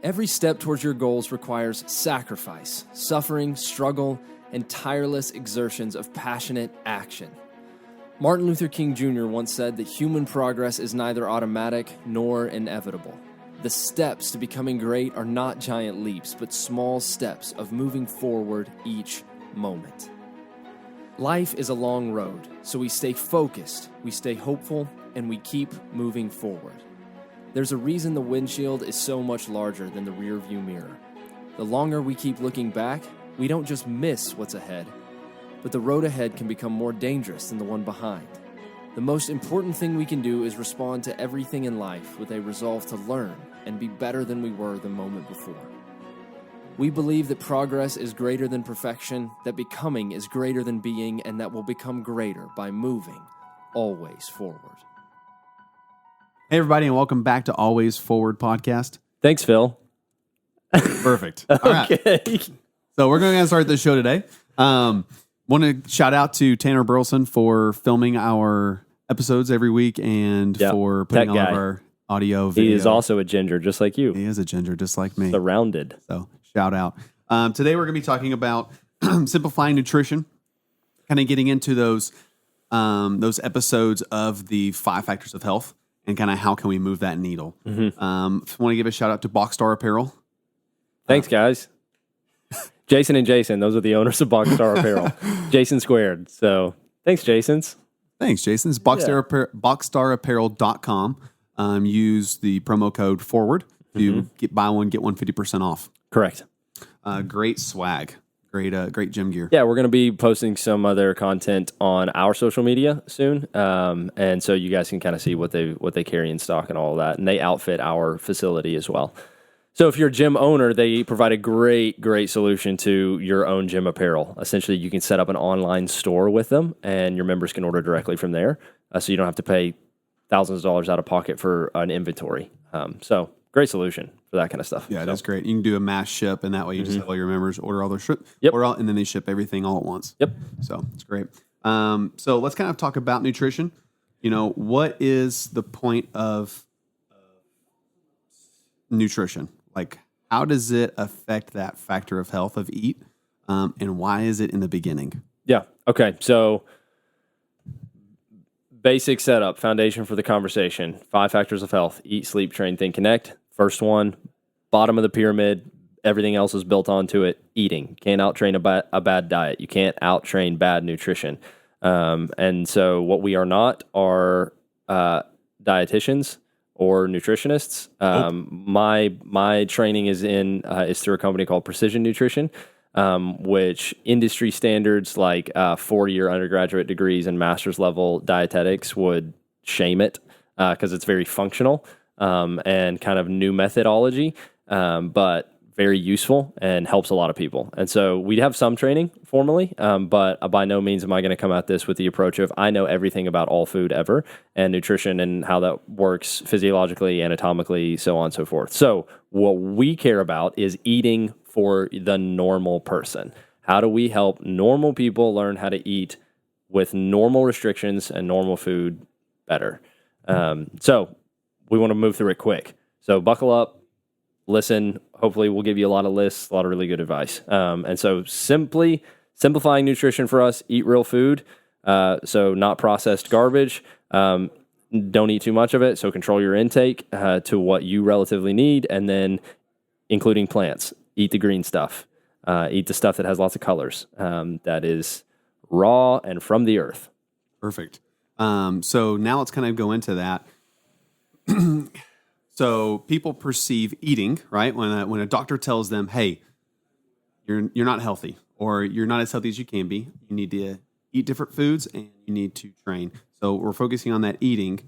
Every step towards your goals requires sacrifice, suffering, struggle, and tireless exertions of passionate action. Martin Luther King Jr. once said that human progress is neither automatic nor inevitable. The steps to becoming great are not giant leaps, but small steps of moving forward each moment. Life is a long road, so we stay focused, we stay hopeful, and we keep moving forward. There's a reason the windshield is so much larger than the rearview mirror. The longer we keep looking back, we don't just miss what's ahead, but the road ahead can become more dangerous than the one behind. The most important thing we can do is respond to everything in life with a resolve to learn and be better than we were the moment before. We believe that progress is greater than perfection, that becoming is greater than being, and that we'll become greater by moving always forward. Hey, everybody, and welcome back to Always Forward Podcast. Thanks, Phil. Perfect. All right. Okay. So we're going to start this show today. Want to shout out to Tanner Burleson for filming our episodes every week and for putting all of our audio, video. He is also a ginger, just like you. He is a ginger, just like me. Surrounded. So shout out. Today we're going to be talking about simplifying nutrition, kind of getting into those episodes of the 5 factors of health and kind of how can we move that needle. Mm-hmm. Want to give a shout out to Boxstar Apparel. Thanks, guys. Jason and Jason, those are the owners of Boxstar Apparel. Jason squared. So thanks, Jason's. Thanks, Jason. It's boxstarapparel.com. Use the promo code FORWARD to buy one, get one 50% off. Correct. Great swag. Great gym gear. Yeah, we're going to be posting some other content on our social media soon, and so you guys can kind of see what they carry in stock and all of that, and they outfit our facility as well. So if you're a gym owner, they provide a great solution to your own gym apparel. Essentially, you can set up an online store with them, and your members can order directly from there, so you don't have to pay thousands of dollars out of pocket for an inventory. So great solution for that kind of stuff. Yeah, that's great. You can do a mass ship, and that way you just have all your members order all their ship, and then they ship everything all at once. Yep. So it's great. So let's kind of talk about nutrition. You know, what is the point of nutrition? Like, how does it affect that factor of health of eat, and why is it in the beginning? Yeah. Okay. So basic setup, foundation for the conversation. 5 factors of health: eat, sleep, train, think, connect. First one, bottom of the pyramid. Everything else is built onto it. Eating. Can't out-train a bad diet. You can't out-train bad nutrition. And so what we are not are dietitians or nutritionists. My training is through a company called Precision Nutrition, which industry standards like 4-year undergraduate degrees and master's level dietetics would shame it because it's very functional and kind of new methodology, but very useful and helps a lot of people. And so we have some training formally, but by no means am I going to come at this with the approach of I know everything about all food ever and nutrition and how that works physiologically, anatomically, so on and so forth. So what we care about is eating for the normal person. How do we help normal people learn how to eat with normal restrictions and normal food better? So we want to move through it quick. So buckle up, listen. Hopefully we'll give you a lot of lists, a lot of really good advice. And so simplifying nutrition for us: eat real food. So not processed garbage. Don't eat too much of it. So control your intake to what you relatively need. And then including plants, eat the green stuff. Eat the stuff that has lots of colors. That is raw and from the earth. Perfect. So now let's kind of go into that. So people perceive eating, right? When a doctor tells them, "Hey, you're not healthy, or you're not as healthy as you can be. You need to eat different foods, and you need to train." So we're focusing on that eating.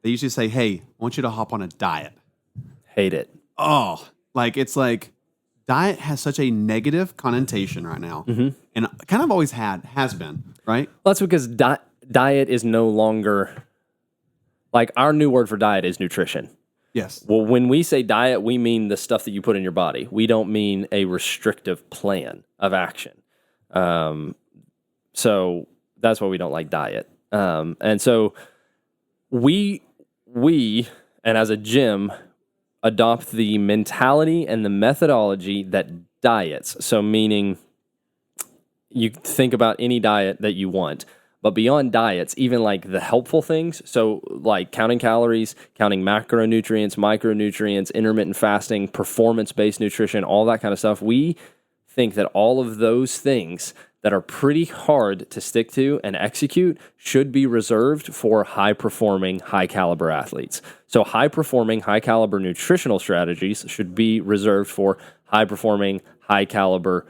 They usually say, "Hey, I want you to hop on a diet." Hate it. Oh, it's like diet has such a negative connotation right now, and kind of always has been, right? Well, that's because diet is no longer like our new word for diet is nutrition. Yes. Well, when we say diet, we mean the stuff that you put in your body. We don't mean a restrictive plan of action. So that's why we don't like diet. And so we, and as a gym, adopt the mentality and the methodology that diets, so meaning you think about any diet that you want, but beyond diets, even like the helpful things, so like counting calories, counting macronutrients, micronutrients, intermittent fasting, performance-based nutrition, all that kind of stuff, we think that all of those things that are pretty hard to stick to and execute should be reserved for high-performing, high-caliber athletes. So high-performing, high-caliber nutritional strategies should be reserved for high-performing, high-caliber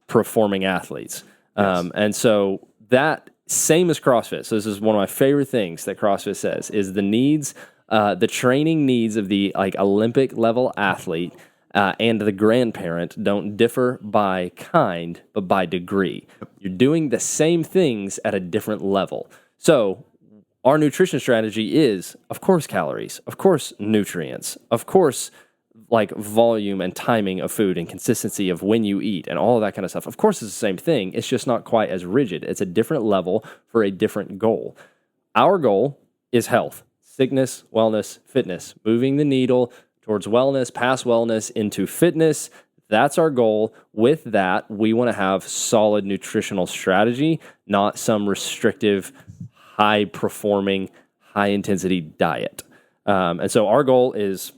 performing athletes. Yes. And so that same as CrossFit. So this is one of my favorite things that CrossFit says is the training needs of the like Olympic level athlete and the grandparent don't differ by kind, but by degree. You're doing the same things at a different level. So our nutrition strategy is, of course, calories, of course, nutrients, of course, like volume and timing of food and consistency of when you eat and all of that kind of stuff. Of course, it's the same thing. It's just not quite as rigid. It's a different level for a different goal. Our goal is health, sickness, wellness, fitness, moving the needle towards wellness, past wellness into fitness. That's our goal. With that, we want to have solid nutritional strategy, not some restrictive, high-performing, high-intensity diet. And so our goal is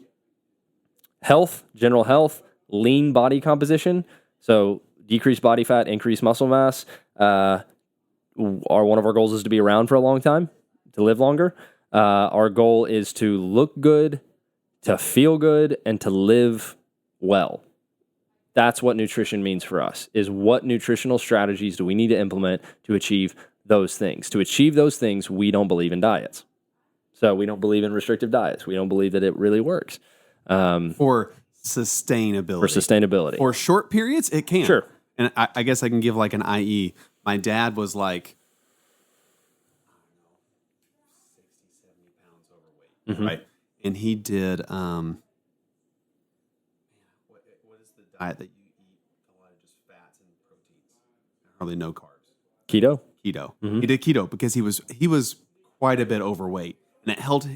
health, general health, lean body composition. So decrease body fat, increase muscle mass. One of our goals is to be around for a long time, to live longer. Our goal is to look good, to feel good, and to live well. That's what nutrition means for us, is what nutritional strategies do we need to implement to achieve those things. To achieve those things, we don't believe in diets. So we don't believe in restrictive diets. We don't believe that it really works. For sustainability. For sustainability. For short periods, it can. Sure. And I guess I can give like an IE. My dad was like 60, 70 pounds overweight, right? And he did, what is the diet that you eat? A lot of just fats and proteins. Hardly no carbs. Keto? Keto. He did keto because he was quite a bit overweight. And it helped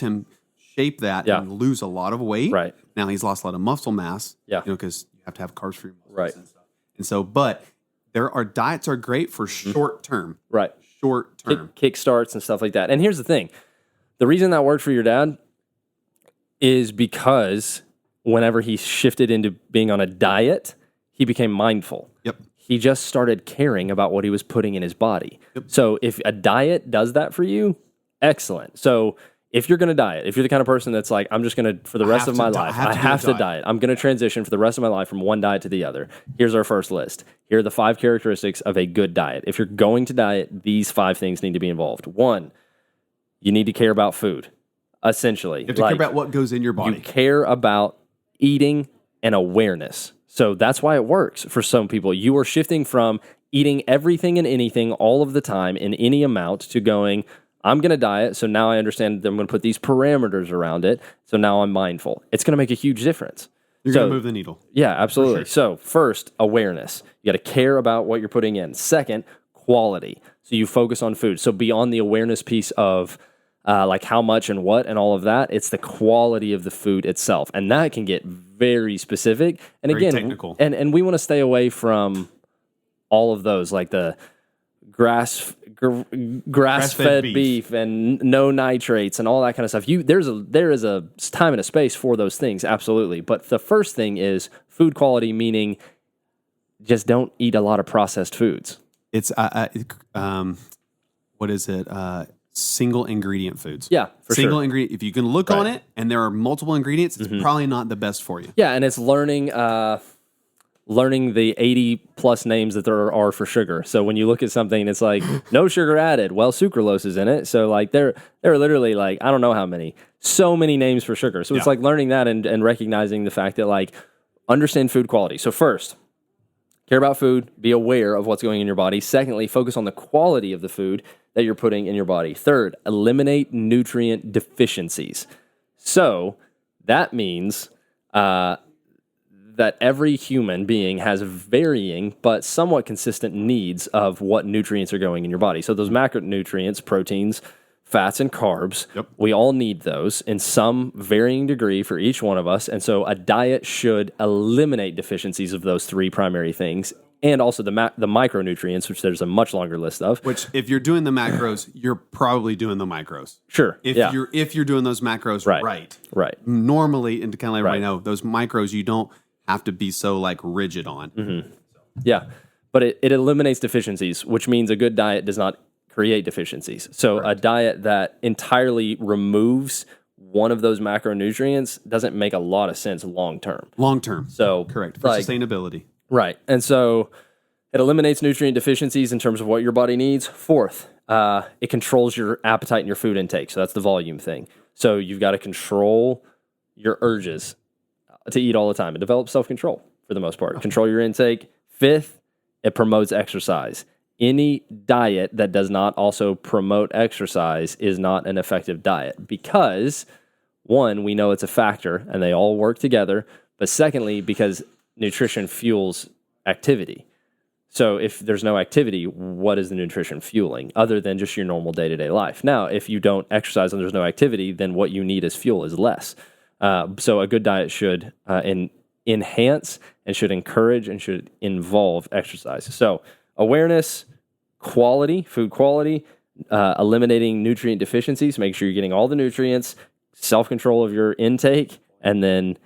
him shape that and lose a lot of weight. Right. Now he's lost a lot of muscle mass. Yeah. Because you have to have carbs for your muscles Right. and stuff. And so, but diets are great for short term. Right. Short term. Kick starts and stuff like that. And here's the thing. The reason that worked for your dad is because whenever he shifted into being on a diet, he became mindful. Yep. He just started caring about what he was putting in his body. Yep. So if a diet does that for you, excellent. So if you're going to diet, if you're the kind of person that's like, I'm just going to, for the rest of my life, I have to diet. I'm going to transition for the rest of my life from one diet to the other. Here's our first list. Here are the 5 characteristics of a good diet. If you're going to diet, these 5 things need to be involved. 1, you need to care about food, essentially. You have to care about what goes in your body. You care about eating and awareness. So that's why it works for some people. You are shifting from eating everything and anything all of the time in any amount to going, I'm going to diet, so now I understand that I'm going to put these parameters around it, so now I'm mindful. It's going to make a huge difference. You're going to move the needle. Yeah, absolutely. Sure. So first, awareness. You got to care about what you're putting in. Second, quality. So you focus on food. So beyond the awareness piece of like how much and what and all of that, it's the quality of the food itself. And that can get very specific. And very again, technical. And we want to stay away from all of those, like the grass-fed beef and no nitrates and all that kind of stuff. There is a time and a space for those things, absolutely. But the first thing is food quality, meaning just don't eat a lot of processed foods. It's what is it? Single ingredient foods. Yeah, for single sure. ingredient. If you can look on it and there are multiple ingredients, it's probably not the best for you. Yeah, and it's learning the 80 plus names that there are for sugar. So when you look at something, it's like no sugar added. Well, sucralose is in it. So like there are literally like, I don't know how many, so many names for sugar. So it's like learning that and recognizing the fact that like understand food quality. So first, care about food, be aware of what's going in your body. Secondly, focus on the quality of the food that you're putting in your body. Third, eliminate nutrient deficiencies. So that means that every human being has varying but somewhat consistent needs of what nutrients are going in your body. So those macronutrients, proteins, fats, and carbs. Yep. We all need those in some varying degree for each one of us. And so a diet should eliminate deficiencies of those three primary things, and also the micronutrients, which there's a much longer list of. Which, if you're doing the macros, you're probably doing the micros. Sure. If yeah. you're doing those macros right. Right. Normally, and to kind of let everybody Right. know, those micros you don't have to be so like rigid on. Mm-hmm. Yeah. But it eliminates deficiencies, which means a good diet does not create deficiencies. So a diet that entirely removes one of those macronutrients doesn't make a lot of sense long term. Long term. So Correct. For sustainability. Right. And so it eliminates nutrient deficiencies in terms of what your body needs. Fourth, it controls your appetite and your food intake. So that's the volume thing. So you've got to control your urges to eat all the time and develop self-control for the most part. Control your intake. Fifth, it promotes exercise. Any diet that does not also promote exercise is not an effective diet because, one, we know it's a factor and they all work together. But secondly, because nutrition fuels activity. So if there's no activity, what is the nutrition fueling other than just your normal day-to-day life? Now, if you don't exercise and there's no activity, then what you need as fuel is less. So a good diet should enhance and should encourage and should involve exercise. So awareness, quality, food quality, eliminating nutrient deficiencies, make sure you're getting all the nutrients, self-control of your intake, and then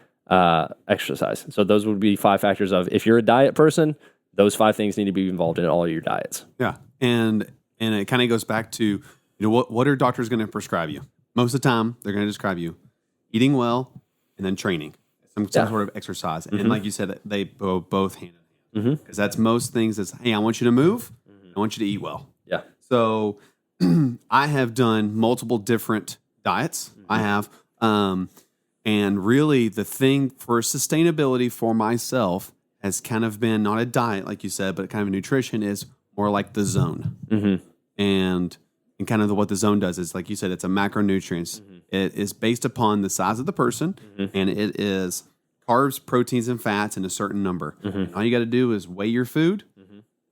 exercise. So those would be 5 factors of, if you're a diet person, those 5 things need to be involved in all of your diets. Yeah. And it kind of goes back to, what are doctors going to prescribe you? Most of the time, they're going to describe you eating well and then training, some sort of exercise. And like you said, they go both hand in hand. Because that's most things is, hey, I want you to move. I want you to eat well. Yeah. So I have done multiple different diets. I have. And really the thing for sustainability for myself has kind of been not a diet, like you said, but kind of nutrition is more like the zone. And kind of what the zone does is, like you said, it's a macronutrients. It is based upon the size of the person, and it is carbs, proteins, and fats in a certain number. All you got to do is weigh your food,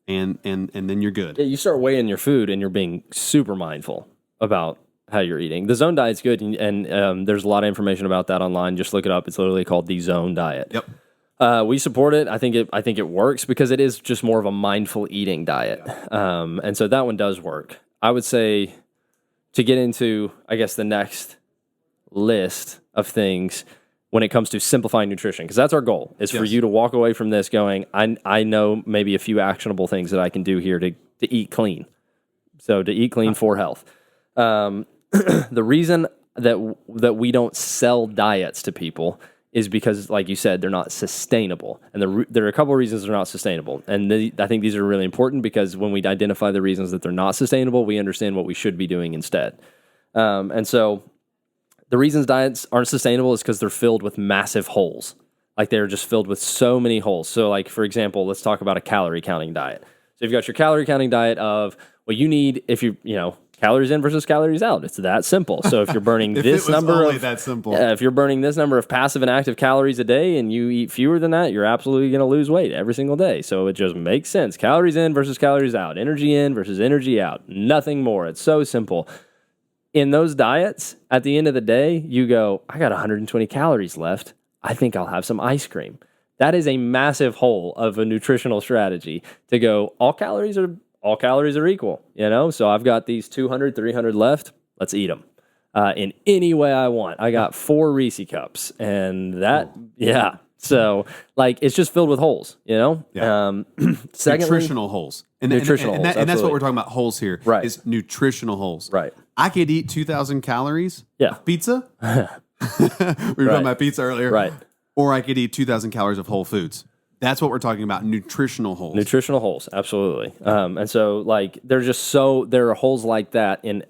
and then you're good. Yeah, you start weighing your food and you're being super mindful about how you're eating. The zone diet's good, and there's a lot of information about that online. Just look it up. It's literally called the Zone Diet. Yep. We support it. I think it works because it is just more of a mindful eating diet. And so that one does work. I would say, to get into, I guess, the next list of things when it comes to simplifying nutrition, because that's our goal, is for you to walk away from this going, I know maybe a few actionable things that I can do here to eat clean. So to eat clean for health. The reason that we don't sell diets to people is because, like you said, they're not sustainable. And there are a couple of reasons they're not sustainable. And I think these are really important because when we identify the reasons that they're not sustainable, we understand what we should be doing instead. And so the reasons diets aren't sustainable is because they're filled with massive holes. Like, they're just filled with so many holes. So, like, for example, let's talk about a calorie counting diet. So you've got your calorie counting diet of what you need if calories in versus calories out. It's that simple. So if you're burning this number if you're burning this number of passive and active calories a day and you eat fewer than that, you're absolutely going to lose weight every single day. So it just makes sense. Calories in versus calories out. Energy in versus energy out. Nothing more. It's so simple. In those diets, at the end of the day, you go, I got 120 calories left. I think I'll have some ice cream. That is a massive hole of a nutritional strategy to go, all calories are equal, So I've got these 200, 300 left. Let's eat them in any way I want. I got 4 Reese cups, and that, So, like, it's just filled with holes, Yeah. Secondly, Nutritional holes. And holes, that's what absolutely. we're talking about, holes here. Right. Is nutritional holes. Right. I could eat 2,000 calories of pizza. We were talking about pizza earlier. Right. Or I could eat 2,000 calories of whole foods. That's what we're talking about, nutritional holes. Nutritional holes, absolutely. And so, like, there are holes like that in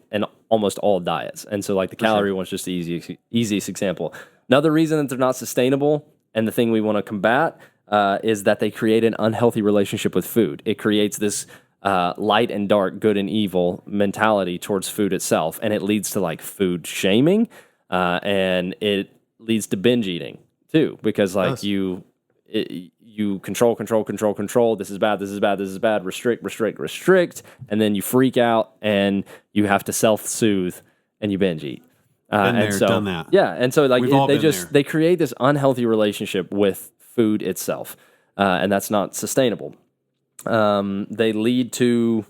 almost all diets. And so, like, the calorie one's just the easiest example. Another reason that they're not sustainable, and the thing we want to combat, is that they create an unhealthy relationship with food. It creates this light and dark, good and evil mentality towards food itself, and it leads to, like, food shaming, and it leads to binge eating too, because, like, you control. This is bad. Restrict. And then you freak out and you have to self-soothe and you binge eat. Been and there, so, done that. Yeah, and so like We've all they been just there. they create this unhealthy relationship with food itself, and that's not sustainable. They lead to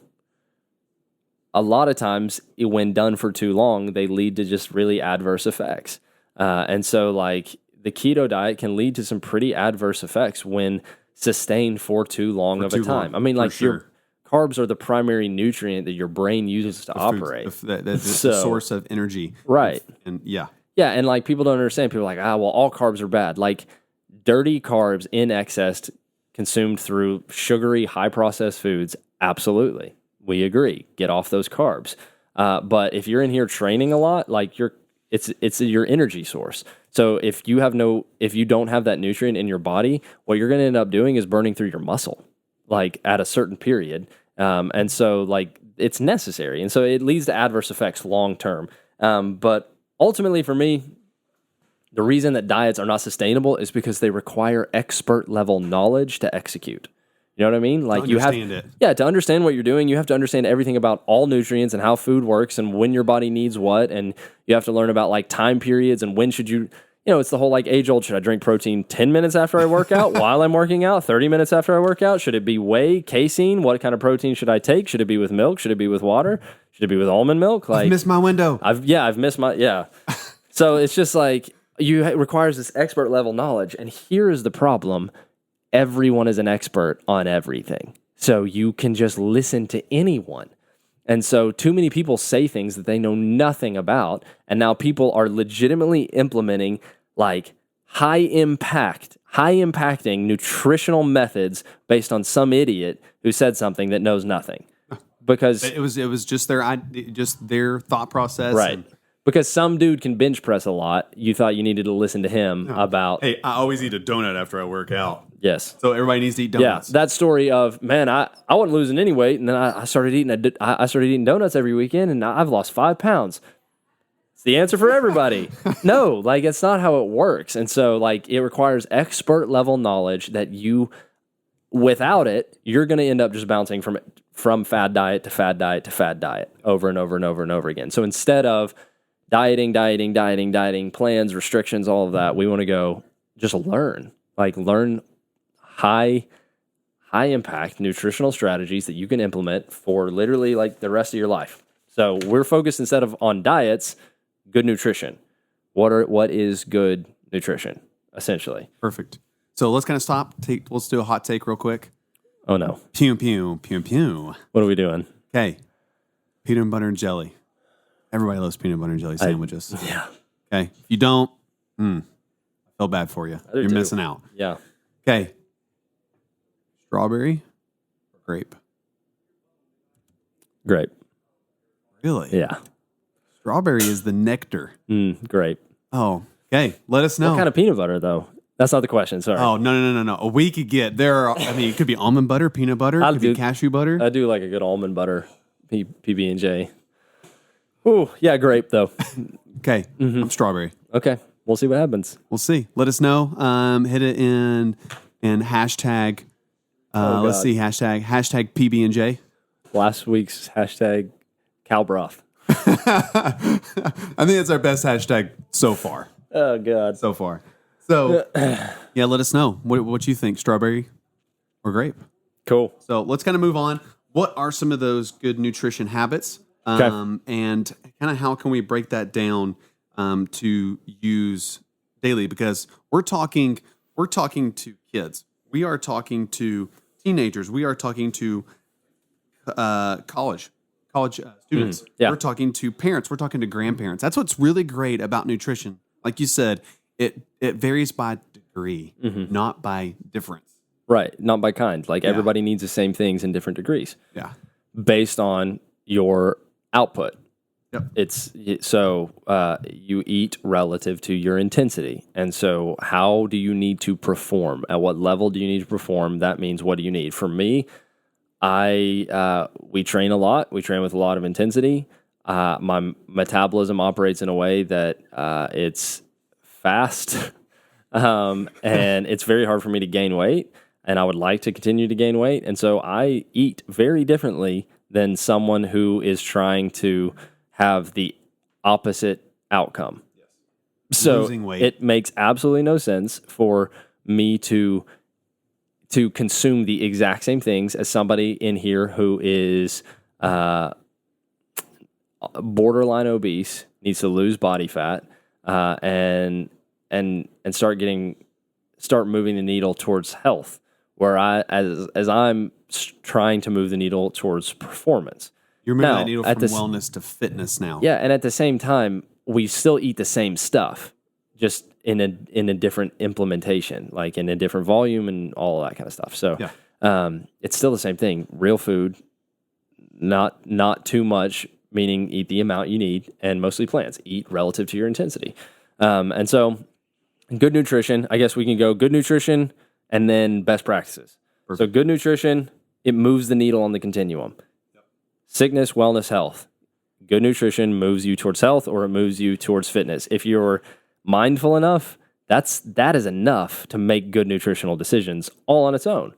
a lot of times when done for too long, they lead to just really adverse effects. And so like the keto diet can lead to some pretty adverse effects when sustained for too long of a too time. long, I mean, for like sure. your carbs are the primary nutrient that your brain uses to operate. The So- source of energy. Right. And yeah. Yeah, and like people don't understand. People are like, well, all carbs are bad. Like dirty carbs in excess consumed through sugary, high processed foods, absolutely. We agree. Get off those carbs. But if you're in here training a lot, like it's your energy source. So if you don't have that nutrient in your body, what you're going to end up doing is burning through your muscle, like at a certain period. And so like it's necessary. And so it leads to adverse effects long term. But ultimately for me, the reason that diets are not sustainable is because they require expert level knowledge to execute. You know what I mean? Like you have, understand it. yeah, to understand what you're doing, you have to understand everything about all nutrients and how food works and when your body needs what. And you have to learn about like time periods and when should you, it's the whole like age old, should I drink protein 10 minutes after I work out while I'm working out, 30 minutes after I work out? Should it be whey, casein? What kind of protein should I take? Should it be with milk? Should it be with water? Should it be with almond milk? Like Missed my window. I've missed my, yeah. So it's just like, it requires this expert level knowledge. And here is the problem. Everyone is an expert on everything. So you can just listen to anyone. And so too many people say things that they know nothing about. And now people are legitimately implementing like high impacting nutritional methods based on some idiot who said something that knows nothing. Because It was just their thought process. right. and- Because some dude can bench press a lot. You thought you needed to listen to him about Hey, I always eat a donut after I work out. yes. So everybody needs to eat Yeah, donuts. that story of man, I wasn't losing any weight, and then I started eating I started eating donuts every weekend, and I've lost 5 pounds. It's the answer for everybody. No, like it's not how it works, and so like it requires expert level knowledge that without it, you're going to end up just bouncing from fad diet to fad diet to fad diet over and over and over and over again. So instead of dieting, plans, restrictions, all of that, we want to go just learn high impact nutritional strategies that you can implement for literally like the rest of your life. So we're focused instead of on diets, good nutrition. What is good nutrition essentially? Perfect. So let's kind of stop. Let's do a hot take real quick. Oh no. Pew, pew, pew, pew. What are we doing? Okay. Peanut butter and jelly. Everybody loves peanut butter and jelly sandwiches. Yeah. Okay. If you don't, I feel bad for you. do You're too. missing out. Yeah. Okay. Strawberry or grape? Grape. Really? Yeah. Strawberry is the nectar. Grape. Oh, okay. Let us know. What kind of peanut butter though? That's not the question. Sorry. Oh, no. We could get it could be almond butter, peanut butter, it could be cashew butter. I do like a good almond butter, PB&J. Ooh, yeah, grape though. Okay. I'm strawberry. Okay, we'll see what happens. We'll see. Let us know. Hit it in hashtag. Let's God. see. Hashtag PB&J. Last week's hashtag cow broth. I think that's our best hashtag so far. Oh God. So, yeah, let us know what you think, strawberry or grape. Cool. So let's kind of move on. What are some of those good nutrition habits? Okay. And kind of how can we break that down to use daily? Because we're talking to kids. We are talking to teenagers. We are talking to college students. yeah. We're talking to parents. We're talking to grandparents. That's what's really great about nutrition. Like you said, it varies by degree, not by difference. Right. Not by kind. Like everybody needs the same things in different degrees Yeah. based on your output. Yep. You eat relative to your intensity. And so how do you need to perform? At what level do you need to perform? That means what do you need? For me, we train a lot. We train with a lot of intensity. My metabolism operates in a way that it's fast and it's very hard for me to gain weight. And I would like to continue to gain weight. And so I eat very differently than someone who is trying to have the opposite outcome. So Losing weight. it makes absolutely no sense for me to consume the exact same things as somebody in here who is borderline obese, needs to lose body fat, and start moving the needle towards health. Where as I'm trying to move the needle towards performance. You're moving Now, that needle at from wellness to fitness now. Yeah, and at the same time, we still eat the same stuff, just in a different implementation, like in a different volume and all that kind of stuff. So it's still the same thing. Real food, not too much, meaning eat the amount you need, and mostly plants. Eat relative to your intensity. And so good nutrition, I guess we can go good nutrition and then best practices. Perfect. So good nutrition, it moves the needle on the continuum. Sickness, wellness, health. Good nutrition moves you towards health, or it moves you towards fitness. If you're mindful enough, that is enough to make good nutritional decisions all on its own.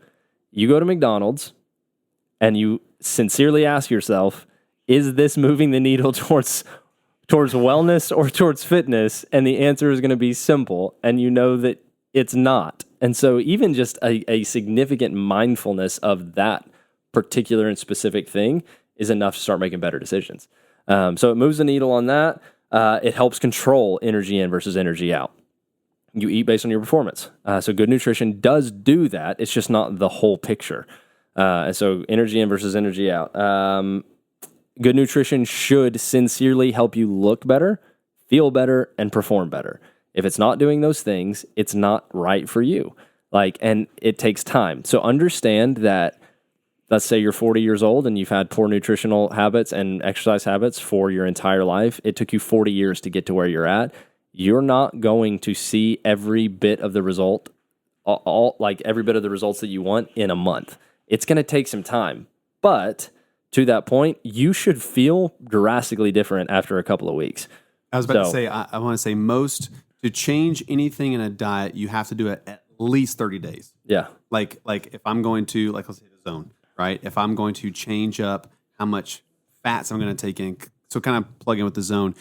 You go to McDonald's and you sincerely ask yourself, is this moving the needle towards wellness or towards fitness? And the answer is going to be simple, and you know that it's not. And so even just a significant mindfulness of that particular and specific thing is enough to start making better decisions. So it moves the needle on that. It helps control energy in versus energy out. You eat based on your performance. So good nutrition does do that. It's just not the whole picture. And so energy in versus energy out. Good nutrition should sincerely help you look better, feel better, and perform better. If it's not doing those things, it's not right for you. And it takes time. So understand that, let's say you're 40 years old and you've had poor nutritional habits and exercise habits for your entire life. It took you 40 years to get to where you're at. You're not going to see every bit of the result, every bit of the results that you want in a month. It's going to take some time. But to that point, you should feel drastically different after a couple of weeks. I was about to say, I want to say to change anything in a diet, you have to do it at least 30 days. Yeah. Like if I'm going to, let's say the zone, right? If I'm going to change up how much fats I'm going to take in, so kind of plug in with the zone,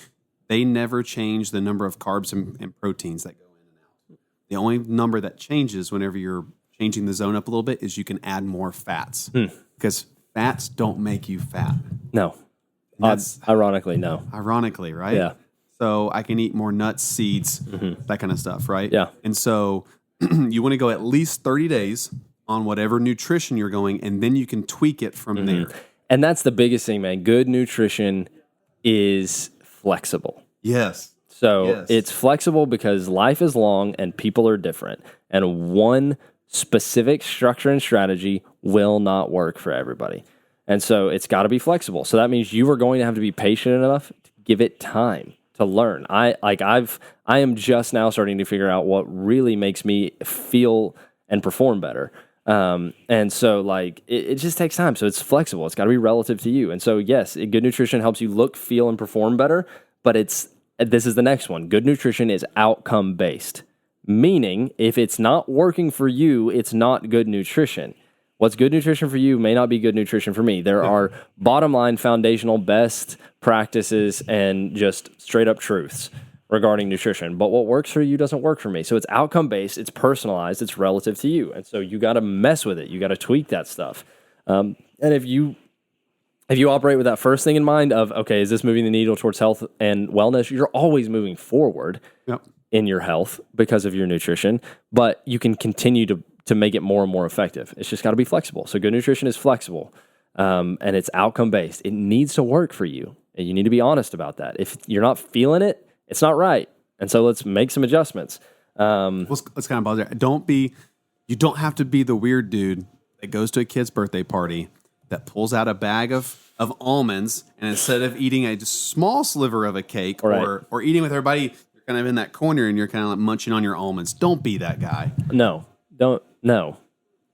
they never change the number of carbs and proteins that go in and out. The only number that changes whenever you're changing the zone up a little bit is you can add more fats because fats don't make you fat. No. That's ironically, no. Ironically, right? Yeah. So I can eat more nuts, seeds, that kind of stuff, right? Yeah. And so you want to go at least 30 days on whatever nutrition you're going, and then you can tweak it from there. And that's the biggest thing, man. Good nutrition is flexible. Yes. So it's flexible because life is long and people are different. And one specific structure and strategy will not work for everybody. And so it's got to be flexible. So that means you are going to have to be patient enough to give it time to learn. I am just now starting to figure out what really makes me feel and perform better. And so it just takes time. So it's flexible. It's got to be relative to you. And so yes, good nutrition helps you look, feel, and perform better, but this is the next one. Good nutrition is outcome based, meaning if it's not working for you, it's not good nutrition. What's good nutrition for you may not be good nutrition for me. There are bottom line foundational best practices and just straight up truths regarding nutrition. But what works for you doesn't work for me. So it's outcome based, it's personalized, it's relative to you. And so you got to mess with it. You got to tweak that stuff. And if you operate with that first thing in mind of, okay, is this moving the needle towards health and wellness? You're always moving forward in your health because of your nutrition, but you can continue to make it more and more effective. It's just got to be flexible. So good nutrition is flexible, and it's outcome based. It needs to work for you, and you need to be honest about that. If you're not feeling it, it's not right. And so let's make some adjustments. Let's kind of bother. You don't have to be the weird dude that goes to a kid's birthday party that pulls out a bag of almonds, and instead of eating a small sliver of a cake or eating with everybody, you're kind of in that corner and you're kind of munching on your almonds. Don't be that guy. No.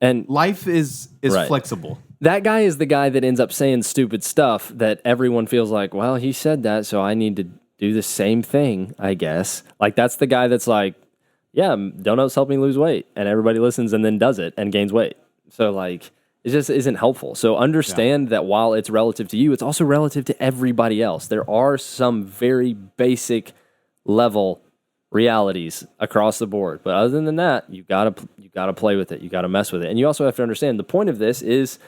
And life is flexible. That guy is the guy that ends up saying stupid stuff that everyone feels like, well, he said that, so I need to do the same thing, I guess. That's the guy that's like, yeah, donuts help me lose weight. And everybody listens and then does it and gains weight. So It just isn't helpful. So understand that while it's relative to you, it's also relative to everybody else. There are some very basic level realities across the board. But other than that, you gotta play with it. You gotta mess with it. And you also have to understand the point of this is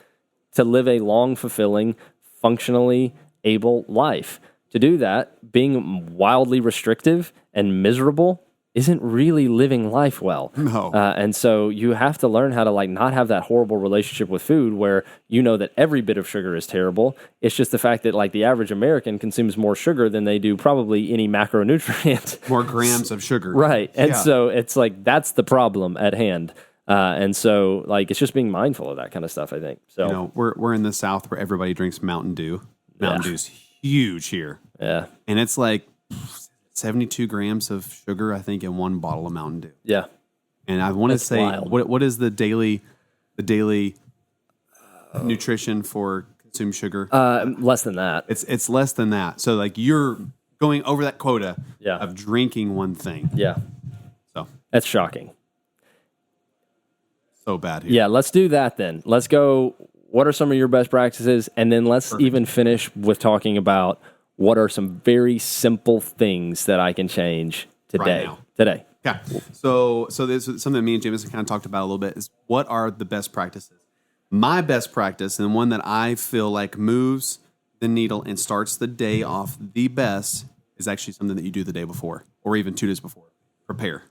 to live a long, fulfilling, functionally able life. To do that, being wildly restrictive and miserable isn't really living life well. No. And so you have to learn how to like not have that horrible relationship with food where you know that every bit of sugar is terrible. It's just the fact that like the average American consumes more sugar than they do probably any macronutrient. More grams of sugar. Right. And Yeah. so it's like that's the problem at hand. And so like it's just being mindful of that kind of stuff, I think. So You know, we're in the South where everybody drinks Mountain Dew. Mountain Yeah. Dew's huge here. yeah. And it's like 72 grams of sugar, I think, in one bottle of Mountain Dew. Yeah. And I want to That's say, wild. what is the daily nutrition for consumed sugar? Less than that. It's less than that. So like you're going over that quota Yeah. of drinking one thing. Yeah. So That's shocking. bad here. Yeah, let's do that then. Let's go. What are some of your best practices? And then let's even finish with talking about what are some very simple things that I can change today. now. Today. Okay. So this is something that me and Jameson kind of talked about a little bit is what are the best practices? My best practice and one that I feel like moves the needle and starts the day off the best is actually something that you do the day before or even 2 days before. Prepare.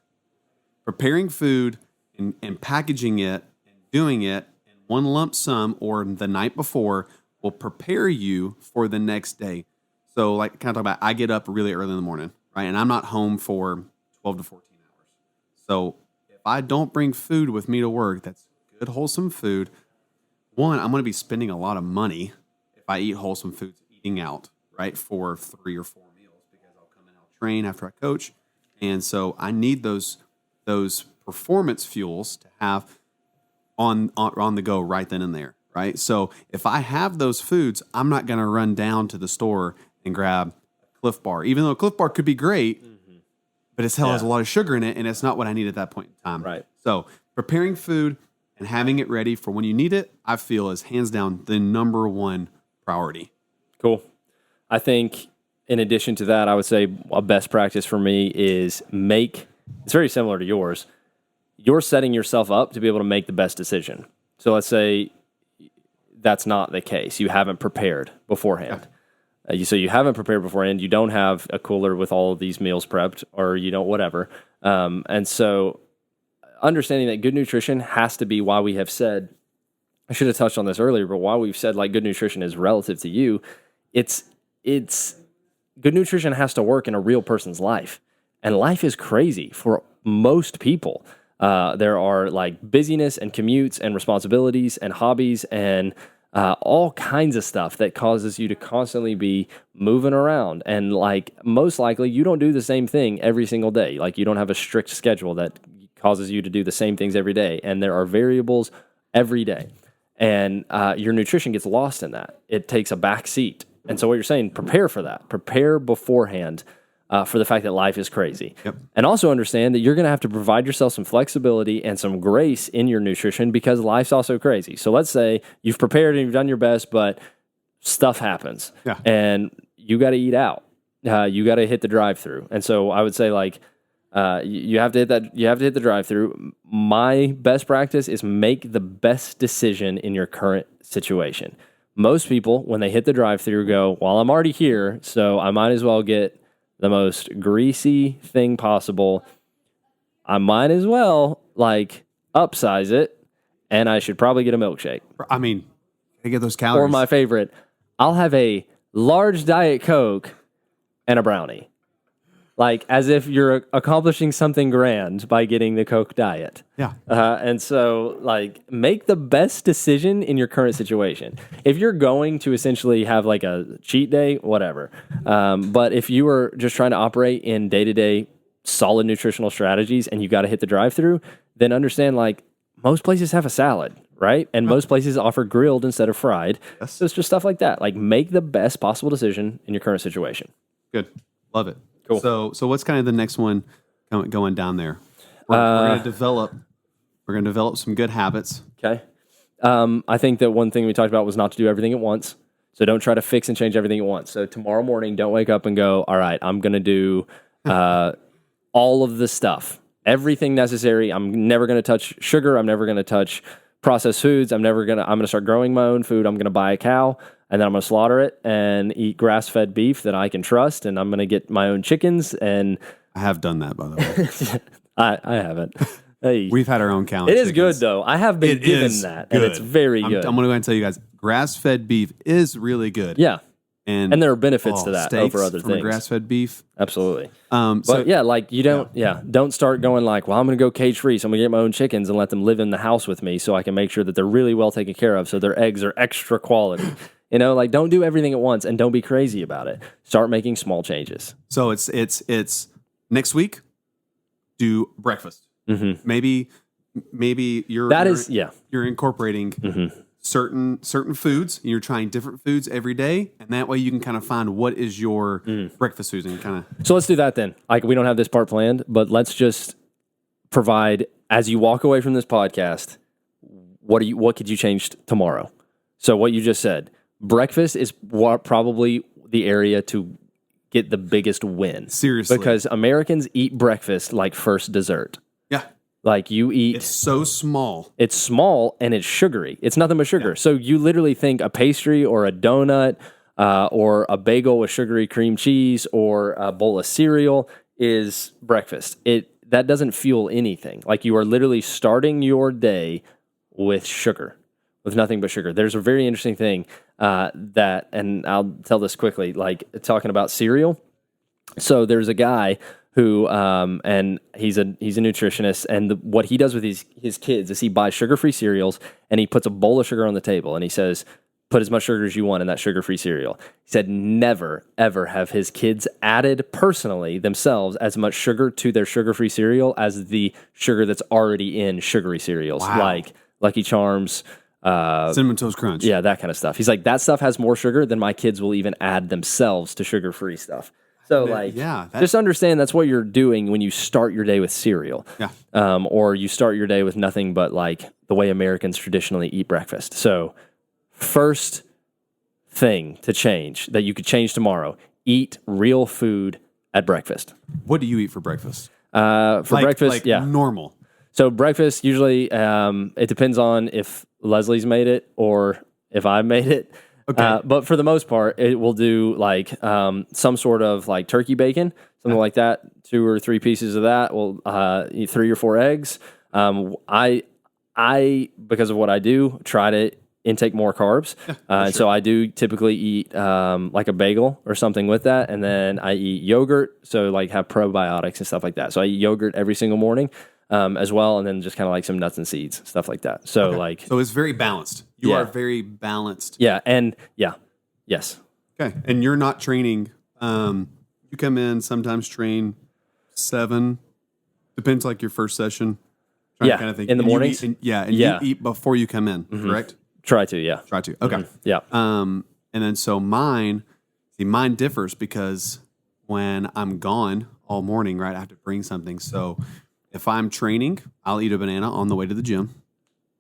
Preparing food and packaging it and doing it in one lump sum or the night before will prepare you for the next day. So like kind of talk about, I get up really early in the morning, right? And I'm not home for 12 to 14 hours. So if I don't bring food with me to work, that's good, wholesome food. One, I'm going to be spending a lot of money if I eat wholesome foods, eating out, right, for 3 or 4 meals because I'll come in, I'll train after I coach. And so I need those performance fuels to have on the go right then and there, right? So if I have those foods, I'm not going to run down to the store and grab a Cliff Bar, even though a Cliff Bar could be great, but it still has a lot of sugar in it, and it's not what I need at that point in time. Right. So preparing food and having it ready for when you need it, I feel is hands down the number one priority. Cool. I think in addition to that, I would say a best practice for me is it's very similar to yours. You're setting yourself up to be able to make the best decision. So let's say that's not the case. You haven't prepared beforehand. So you haven't prepared beforehand. You don't have a cooler with all of these meals prepped or you don't, whatever. And so understanding that good nutrition has to be why we have said, I should have touched on this earlier, but why we've said like good nutrition is relative to you. It's good nutrition has to work in a real person's life. And life is crazy for most people. There are like busyness and commutes and responsibilities and hobbies and all kinds of stuff that causes you to constantly be moving around. And like most likely you don't do the same thing every single day. Like you don't have a strict schedule that causes you to do the same things every day. And there are variables every day. And your nutrition gets lost in that. It takes a back seat. And so what you're saying, prepare for that. Prepare beforehand for the fact that life is crazy. Yep. And also understand that you're going to have to provide yourself some flexibility and some grace in your nutrition because life's also crazy. So let's say you've prepared and you've done your best, but stuff happens. Yeah. And you got to eat out. You got to hit the drive-through. And so I would say like you have to hit that. You have to hit the drive-through. My best practice is make the best decision in your current situation. Most people, when they hit the drive-through, go, well, I'm already here, so I might as well get the most greasy thing possible. I might as well, like, upsize it, and I should probably get a milkshake. I mean, I get those calories. Or my favorite, I'll have a large Diet Coke and a brownie. Like, as if you're accomplishing something grand by getting the Coke Diet. Yeah. And so, like, make the best decision in your current situation. If you're going to essentially have, like, a cheat day, whatever. But if you are just trying to operate in day-to-day solid nutritional strategies and you got to hit the drive-through, then understand, like, most places have a salad, right? And most places offer grilled instead of fried. Yes. So it's just stuff like that. Like, make the best possible decision in your current situation. Good. Love it. Cool. So what's kind of the next one going down there? We're going to develop some good habits. Okay. I think that one thing we talked about was not to do everything at once. So don't try to fix and change everything at once. So tomorrow morning, don't wake up and go, all right, I'm going to do all of the stuff, everything necessary. I'm never going to touch sugar. I'm never going to touch processed foods. I'm going to start growing my own food. I'm going to buy a cow and then I'm going to slaughter it and eat grass-fed beef that I can trust. And I'm going to get my own chickens. And I have done that, by the way. I haven't. Hey. We've had our own cow. It is good, though. I have been given that, and it's very good. I'm going to go ahead and tell you guys, grass-fed beef is really good. Yeah. And there are benefits to that over other from things. Grass-fed beef. Absolutely. But yeah, like you don't start going like, well, I'm going to go cage-free, so I'm going to get my own chickens and let them live in the house with me so I can make sure that they're really well taken care of so their eggs are extra quality. Like don't do everything at once and don't be crazy about it. Start making small changes. So it's next week, do breakfast. Mm-hmm. Maybe you're incorporating certain foods. You're trying different foods every day, and that way you can kind of find what is your breakfast foods and kind of. So let's do that then. Like we don't have this part planned, but let's just provide as you walk away from this podcast. What could you change tomorrow? So what you just said, breakfast is probably the area to get the biggest win. Seriously, because Americans eat breakfast like first dessert. Yeah. Like you eat. It's so small. It's small and it's sugary. It's nothing but sugar. Yeah. So you literally think a pastry or a donut or a bagel with sugary cream cheese or a bowl of cereal is breakfast. That doesn't fuel anything. Like you are literally starting your day with sugar, with nothing but sugar. There's a very interesting thing and I'll tell this quickly, like talking about cereal. So there's a guy who, and he's a nutritionist, and what he does with his kids is he buys sugar-free cereals, and he puts a bowl of sugar on the table, and he says, put as much sugar as you want in that sugar-free cereal. He said never, ever have his kids added personally themselves as much sugar to their sugar-free cereal as the sugar that's already in sugary cereals, like Lucky Charms, Cinnamon Toast Crunch. Yeah, that kind of stuff. He's like, that stuff has more sugar than my kids will even add themselves to sugar-free stuff. So, just understand that's what you're doing when you start your day with cereal. Yeah. Or you start your day with nothing but, like, the way Americans traditionally eat breakfast. So, first thing to change that you could change tomorrow, eat real food at breakfast. What do you eat for breakfast? Breakfast, normal. So, breakfast, usually, it depends on if Leslie's made it or if I made it. Okay. But for the most part, it will do like some sort of like turkey bacon, something like that. 2 or 3 pieces of that. Will eat 3 or 4 eggs. I because of what I do, try to intake more carbs, and so I do typically eat like a bagel or something with that, and then I eat yogurt, so like have probiotics and stuff like that. So I eat yogurt every single morning. As well, and then just kind of like some nuts and seeds, stuff like that. So so it's very balanced. You are very balanced. Yeah, yes. Okay, and you're not training. You come in sometimes train 7, depends like your first session. Yeah, kind of thing. In the mornings. You eat before you come in, correct? Try to. Okay. Mm-hmm. Yeah. And then so mine differs because when I'm gone all morning, right, I have to bring something. So if I'm training, I'll eat a banana on the way to the gym,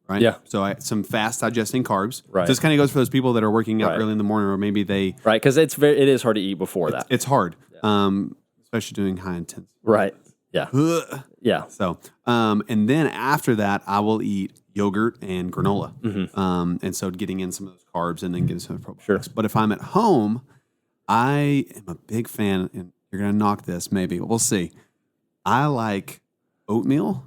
right? Yeah. So some fast digesting carbs. Right. This kind of goes for those people that are working out early in the morning, or maybe they right because it is hard to eat before that. It's hard, especially doing high intensity. Right. Yeah. Yeah. So, and then after that, I will eat yogurt and granola, and so getting in some of those carbs and then getting some probiotics. Sure. But if I'm at home, I am a big fan, and you're gonna knock this maybe. We'll see. I like oatmeal,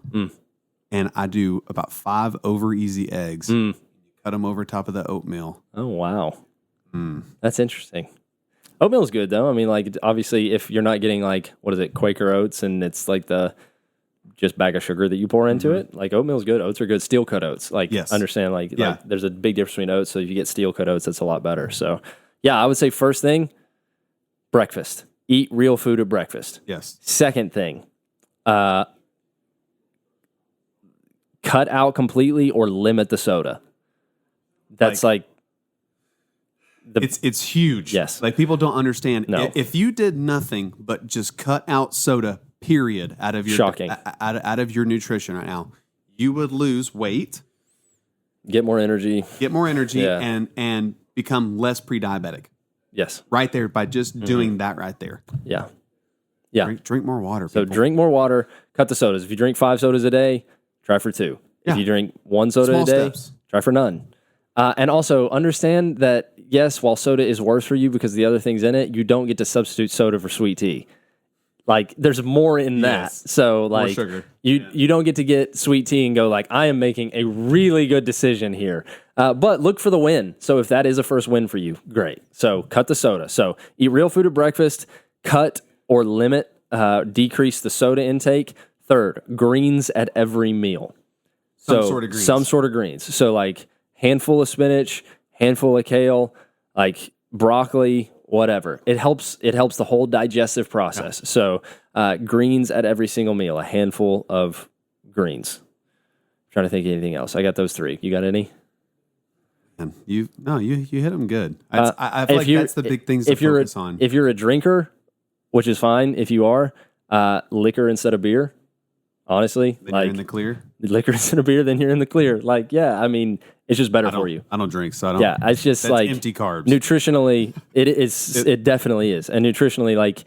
and I do about 5 over easy eggs. Cut them over top of the oatmeal. Oh wow, that's interesting. Oatmeal is good though. I mean, like obviously, if you're not getting like what is it, Quaker oats, and it's like the just bag of sugar that you pour into it, like oatmeal is good. Oats are good. Steel cut oats, like understand, like there's a big difference between oats. So if you get steel cut oats, that's a lot better. So yeah, I would say first thing, breakfast. Eat real food at breakfast. Yes. Second thing, cut out completely or limit the soda. That's it's huge. Yes. Like people don't understand. No. If you did nothing but just cut out soda, period, out of your Shocking. Out of your nutrition right now, you would lose weight Get more energy. Yeah. and become less pre-diabetic. Yes. Right there by just doing that right there. Yeah. Yeah. Drink more water. So people. drink more water, cut the sodas. If you drink 5 sodas a day, try for 2. Yeah. If you drink 1 soda Small a day, steps. try for none. And also understand that, yes, while soda is worse for you because of the other things in it, you don't get to substitute soda for sweet tea. Like, there's more in that. Yes. So, like, sugar. you don't get to get sweet tea and go, like, I am making a really good decision here. But look for the win. So if that is a first win for you, great. So cut the soda. So eat real food at breakfast, cut or limit, decrease the soda intake. Third, greens at every meal. Some sort of greens. Some sort of greens. So, like, handful of spinach, handful of kale, like broccoli, whatever. It helps the whole digestive process. Yeah. So greens at every single meal, a handful of greens. Trying to think of anything else. I got those 3. You got any? And you hit them good. I feel like that's the big things to focus on. If you're a drinker, which is fine if you are, liquor instead of beer. Honestly, then you're in the clear. Liquor instead of beer, then you're in the clear. Like, yeah, I mean, it's just better for you. I don't drink, so I don't. Yeah, it's just that's like empty carbs. Nutritionally, it definitely is, and nutritionally, like,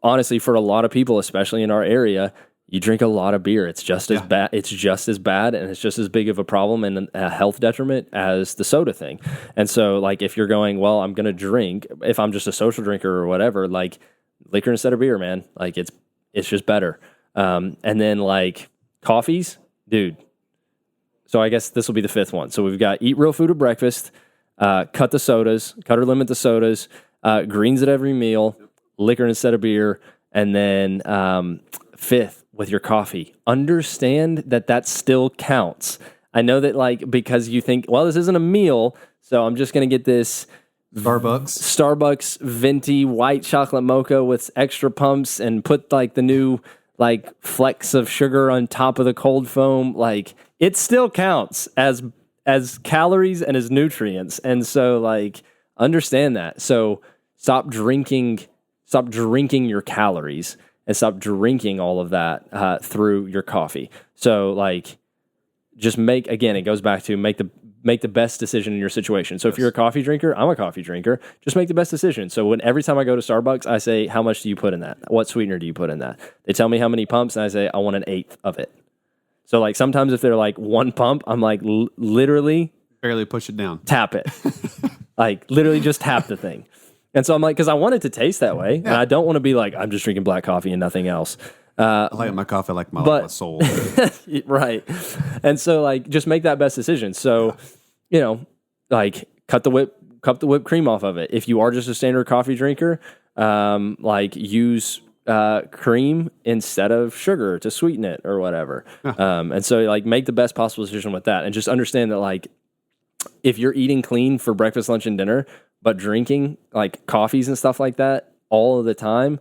honestly, for a lot of people, especially in our area, you drink a lot of beer. It's just as bad. It's just as bad, and it's just as big of a problem and a health detriment as the soda thing. And so, like, if you're going, well, I'm going to drink. If I'm just a social drinker or whatever, like, liquor instead of beer, man. Like, it's just better. And then, like, coffees, dude. So I guess this will be the 5th one. So we've got eat real food at breakfast, cut the sodas, cut or limit the sodas, greens at every meal, liquor instead of beer, and then 5th with your coffee. Understand that still counts. I know that, like, because you think, well, this isn't a meal, so I'm just going to get this Starbucks venti white chocolate mocha with extra pumps and put, like, the new, like, flecks of sugar on top of the cold foam. Like, it still counts as calories and as nutrients. And so, like, understand that. So stop drinking your calories and stop drinking all of that through your coffee. So, like, just it goes back to make the best decision in your situation. So if you're a coffee drinker, I'm a coffee drinker, just make the best decision. So every time I go to Starbucks, I say, how much do you put in that? What sweetener do you put in that? They tell me how many pumps, and I say, I want 1/8 of it. So, like, sometimes if they're like 1 pump, I'm like, literally barely push it down. Tap it. Like, literally just tap the thing. And so I'm like, because I want it to taste that way. Yeah. And I don't want to be like, I'm just drinking black coffee and nothing else. I like my coffee like my soul. Right. And so, like, just make that best decision. So, you know, like, cut the whipped cream off of it. If you are just a standard coffee drinker, like, use cream instead of sugar to sweeten it or whatever. And so, like, make the best possible decision with that. And just understand that, like, if you're eating clean for breakfast, lunch, and dinner, but drinking, like, coffees and stuff like that all of the time,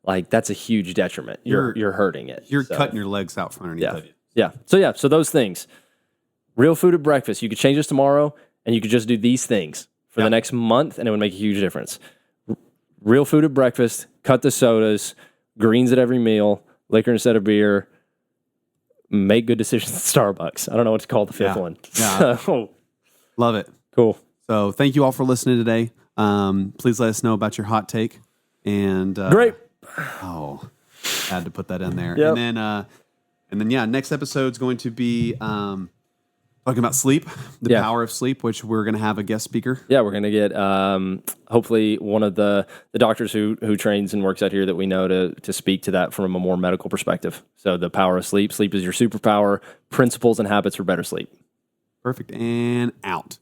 like, that's a huge detriment. You're hurting it. You're cutting your legs out from underneath it. Yeah. So those things. Real food at breakfast. You could change this tomorrow, and you could just do these things for the next month, and it would make a huge difference. Real food at breakfast. Cut the sodas. Greens at every meal. Liquor instead of beer. Make good decisions at Starbucks. I don't know what to call the 5th one. Yeah. So, love it. Cool. So thank you all for listening today. Please let us know about your hot take. And great. Oh, had to put that in there. Yep. And then next episode's going to be talking about sleep, the power of sleep, which we're going to have a guest speaker. Yeah, we're going to get hopefully one of the doctors who trains and works out here that we know to speak to that from a more medical perspective. So the power of sleep. Sleep is your superpower. Principles and habits for better sleep. Perfect. And out.